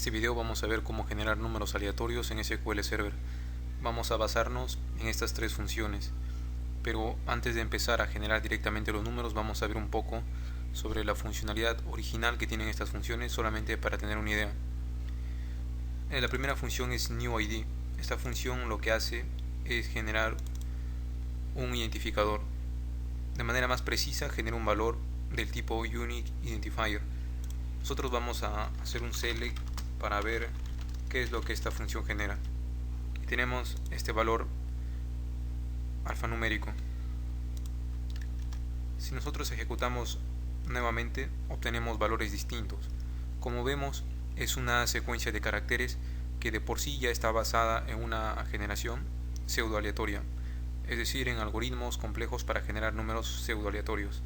este video vamos a ver cómo generar números aleatorios en SQL Server. Vamos a basarnos en estas tres funciones, pero antes de empezar a generar directamente los números vamos a ver un poco sobre la funcionalidad original que tienen estas funciones, solamente para tener una idea. La primera función es newID. Esta función lo que hace es generar un identificador. De manera más precisa, genera un valor del tipo Unique Identifier. Nosotros vamos a hacer un select para ver qué es lo que esta función genera. Y tenemos este valor alfanumérico. Si nosotros ejecutamos nuevamente, obtenemos valores distintos. Como vemos, es una secuencia de caracteres que de por sí ya está basada en una generación pseudo aleatoria, es decir, en algoritmos complejos para generar números pseudo aleatorios.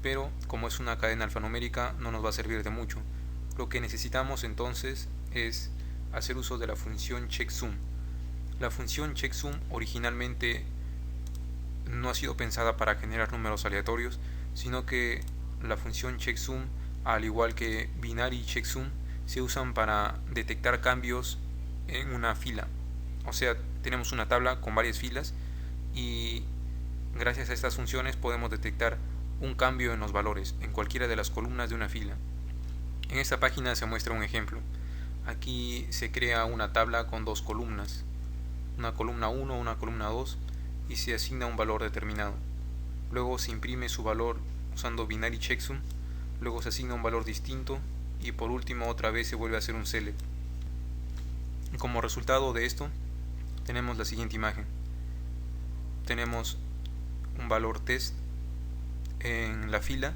Pero como es una cadena alfanumérica, no nos va a servir de mucho. Lo que necesitamos entonces es hacer uso de la función checksum. La función checksum originalmente no ha sido pensada para generar números aleatorios, sino que la función checksum, al igual que binary checksum, se usan para detectar cambios en una fila. O sea, tenemos una tabla con varias filas y gracias a estas funciones podemos detectar un cambio en los valores en cualquiera de las columnas de una fila. En esta página se muestra un ejemplo. Aquí se crea una tabla con dos columnas, una columna 1, una columna 2, y se asigna un valor determinado. Luego se imprime su valor usando binary checksum, luego se asigna un valor distinto y por último otra vez se vuelve a hacer un select. Y como resultado de esto tenemos la siguiente imagen. Tenemos un valor test en la fila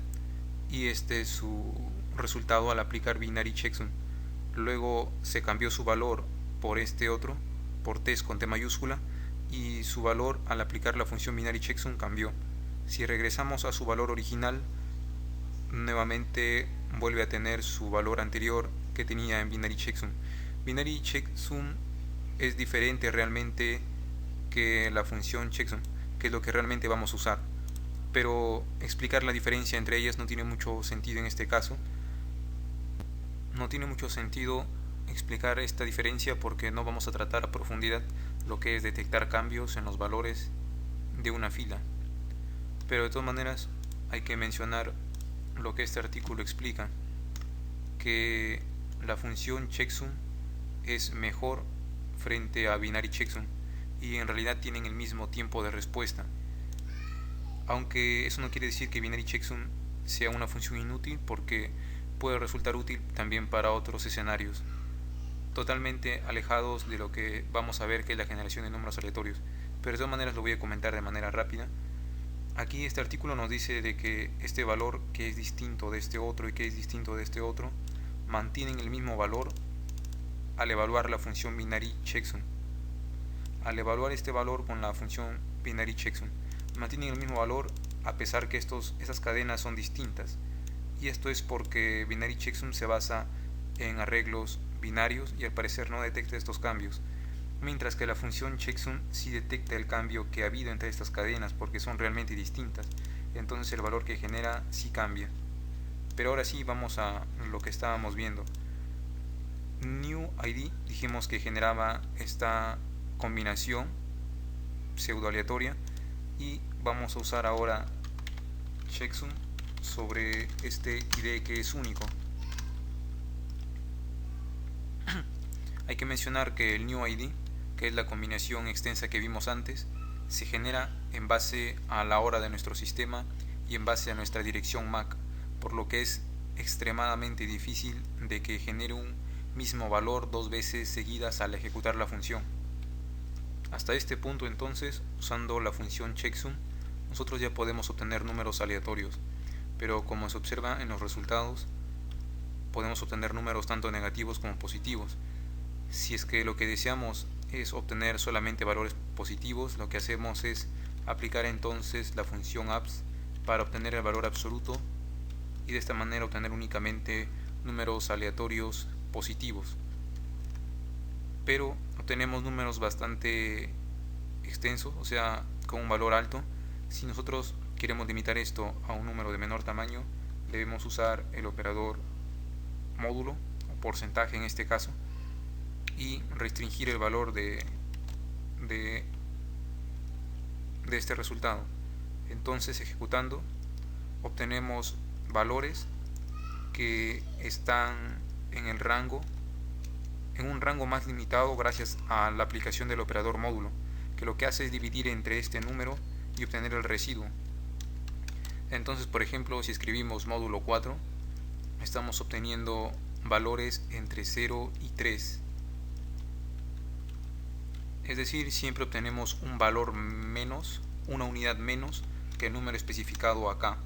y este es su resultado al aplicar binary checksum. Luego se cambió su valor por este otro, por test con T mayúscula, y su valor al aplicar la función binary checksum cambió. Si regresamos a su valor original, nuevamente vuelve a tener su valor anterior que tenía en binary checksum. Binary checksum es diferente realmente que la función checksum, que es lo que realmente vamos a usar, pero explicar la diferencia entre ellas no tiene mucho sentido en este caso. No tiene mucho sentido explicar esta diferencia porque no vamos a tratar a profundidad lo que es detectar cambios en los valores de una fila. Pero de todas maneras hay que mencionar lo que este artículo explica, que la función checksum es mejor frente a binary checksum y en realidad tienen el mismo tiempo de respuesta. Aunque eso no quiere decir que binary checksum sea una función inútil, porque puede resultar útil también para otros escenarios totalmente alejados de lo que vamos a ver, que es la generación de números aleatorios. Pero de todas maneras lo voy a comentar de manera rápida. Aquí este artículo nos dice de que este valor, que es distinto de este otro y que es distinto de este otro, mantienen el mismo valor al evaluar la función binary checksum. Al evaluar este valor con la función binary checksum, mantienen el mismo valor a pesar que estas cadenas son distintas. Y esto es porque binary checksum se basa en arreglos binarios y al parecer no detecta estos cambios, mientras que la función checksum sí detecta el cambio que ha habido entre estas cadenas porque son realmente distintas. Entonces el valor que genera sí cambia. Pero ahora sí vamos a lo que estábamos viendo. newID dijimos que generaba esta combinación pseudo aleatoria y vamos a usar ahora checksum sobre este ID que es único. Hay que mencionar que el newID, que es la combinación extensa que vimos antes, se genera en base a la hora de nuestro sistema y en base a nuestra dirección MAC, por lo que es extremadamente difícil de que genere un mismo valor dos veces seguidas al ejecutar la función. Hasta este punto entonces, usando la función checksum, nosotros ya podemos obtener números aleatorios, pero como se observa en los resultados, podemos obtener números tanto negativos como positivos. Si es que lo que deseamos es obtener solamente valores positivos, lo que hacemos es aplicar entonces la función abs para obtener el valor absoluto y de esta manera obtener únicamente números aleatorios positivos. Pero obtenemos números bastante extensos, o sea, con un valor alto. Si nosotros queremos limitar esto a un número de menor tamaño, debemos usar el operador módulo porcentaje en este caso, y restringir el valor de este resultado. Entonces, ejecutando, obtenemos valores que están en el rango, en un rango más limitado gracias a la aplicación del operador módulo, que lo que hace es dividir entre este número y obtener el residuo. Entonces, por ejemplo, si escribimos módulo 4, estamos obteniendo valores entre 0 y 3. Es decir, siempre obtenemos un valor menos, una unidad menos que el número especificado acá.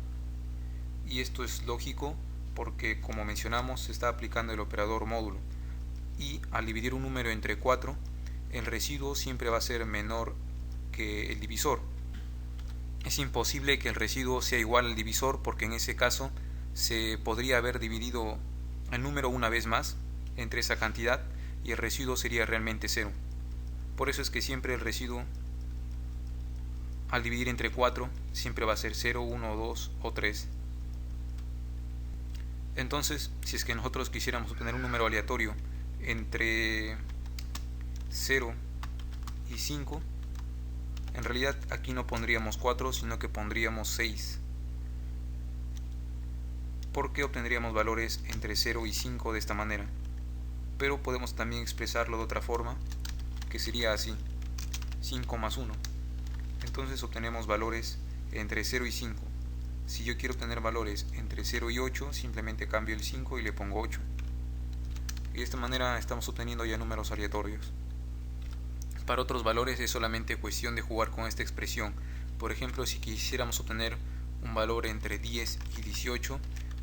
Y esto es lógico porque, como mencionamos, se está aplicando el operador módulo. Y al dividir un número entre 4, el residuo siempre va a ser menor que el divisor. Es imposible que el residuo sea igual al divisor, porque en ese caso se podría haber dividido el número una vez más entre esa cantidad y el residuo sería realmente 0. Por eso es que siempre el residuo, al dividir entre 4, siempre va a ser 0, 1, 2 o 3. Entonces, si es que nosotros quisiéramos obtener un número aleatorio entre 0 y 5, en realidad aquí no pondríamos 4, sino que pondríamos 6, porque obtendríamos valores entre 0 y 5 de esta manera. Pero podemos también expresarlo de otra forma, que sería así: 5 más 1. Entonces obtenemos valores entre 0 y 5. Si yo quiero obtener valores entre 0 y 8, simplemente cambio el 5 y le pongo 8. Y de esta manera estamos obteniendo ya números aleatorios. Para otros valores es solamente cuestión de jugar con esta expresión. Por ejemplo, si quisiéramos obtener un valor entre 10 y 18,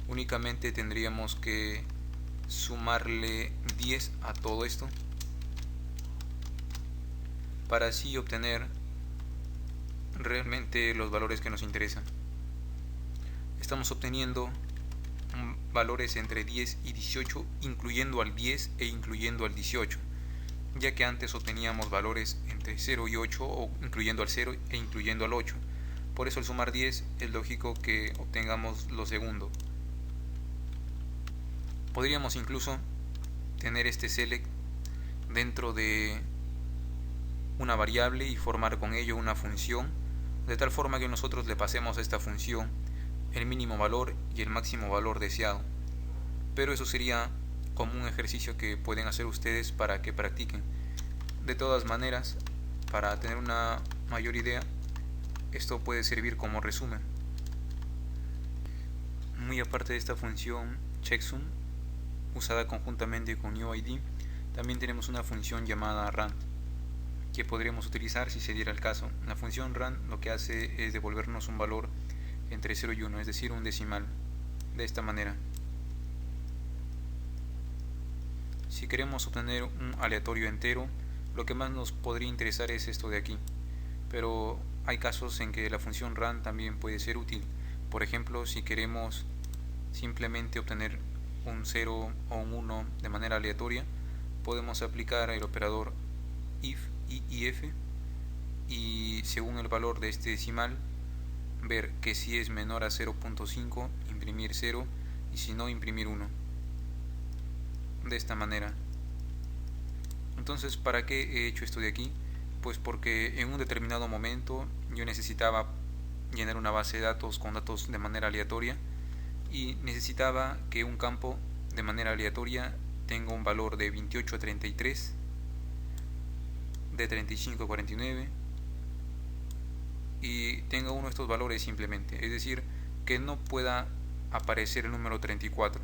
únicamente tendríamos que sumarle 10 a todo esto, para así obtener realmente los valores que nos interesan. Estamos obteniendo valores entre 10 y 18, incluyendo al 10 e incluyendo al 18, ya que antes obteníamos valores entre 0 y 8, o incluyendo al 0 e incluyendo al 8. Por eso al sumar 10 es lógico que obtengamos lo segundo. Podríamos incluso tener este select dentro de una variable y formar con ello una función, de tal forma que nosotros le pasemos a esta función el mínimo valor y el máximo valor deseado. Pero eso sería como un ejercicio que pueden hacer ustedes para que practiquen. De todas maneras, para tener una mayor idea, esto puede servir como resumen. Muy aparte de esta función checksum, usada conjuntamente con UID, también tenemos una función llamada rand, que podríamos utilizar si se diera el caso. La función rand lo que hace es devolvernos un valor entre 0 y 1, es decir, un decimal, de esta manera. Si queremos obtener un aleatorio entero, lo que más nos podría interesar es esto de aquí, pero hay casos en que la función rand también puede ser útil. Por ejemplo, si queremos simplemente obtener un 0 o un 1 de manera aleatoria, podemos aplicar el operador if y if, y según el valor de este decimal, ver que si es menor a 0.5, imprimir 0, y si no, imprimir 1. De esta manera. Entonces, ¿para qué he hecho esto de aquí? Pues porque en un determinado momento yo necesitaba llenar una base de datos con datos de manera aleatoria, y necesitaba que un campo de manera aleatoria tenga un valor de 28 a 33, de 35 a 49, y tenga uno de estos valores simplemente, es decir, que no pueda aparecer el número 34.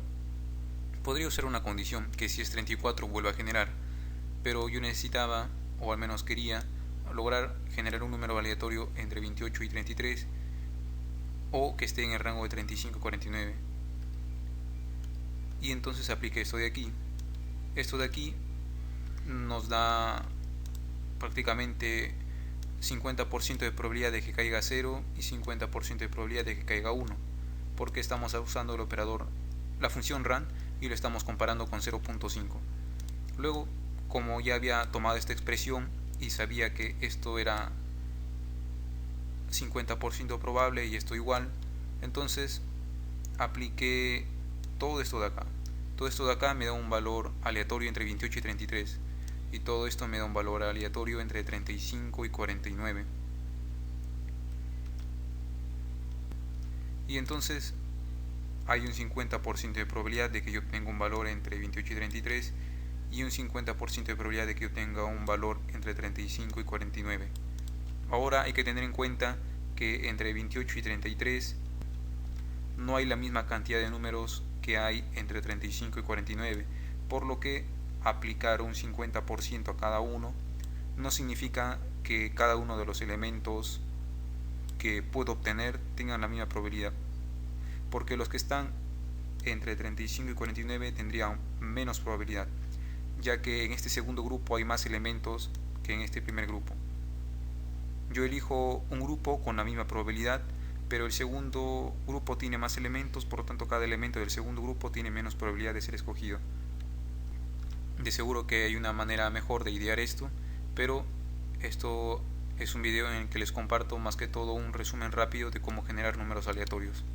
Podría usar una condición que si es 34 vuelva a generar, pero yo necesitaba, o al menos quería, lograr generar un número aleatorio entre 28 y 33, o que esté en el rango de 35 a 49. Y entonces apliqué esto de aquí. Esto de aquí nos da prácticamente 50% de probabilidad de que caiga 0 y 50% de probabilidad de que caiga 1, porque estamos usando el operador, la función rand, y lo estamos comparando con 0.5. Luego, como ya había tomado esta expresión y sabía que esto era 50% probable y esto igual, entonces apliqué todo esto de acá. Todo esto de acá me da un valor aleatorio entre 28 y 33. Y todo esto me da un valor aleatorio entre 35 y 49. Y entonces hay un 50% de probabilidad de que yo obtenga un valor entre 28 y 33 y un 50% de probabilidad de que yo tenga un valor entre 35 y 49. Ahora hay que tener en cuenta que entre 28 y 33 no hay la misma cantidad de números que hay entre 35 y 49, por lo que aplicar un 50% a cada uno no significa que cada uno de los elementos que puedo obtener tengan la misma probabilidad, porque los que están entre 35 y 49 tendrían menos probabilidad, ya que en este segundo grupo hay más elementos que en este primer grupo. Yo elijo un grupo con la misma probabilidad, pero el segundo grupo tiene más elementos, por lo tanto cada elemento del segundo grupo tiene menos probabilidad de ser escogido. De seguro que hay una manera mejor de idear esto, pero esto es un video en el que les comparto más que todo un resumen rápido de cómo generar números aleatorios.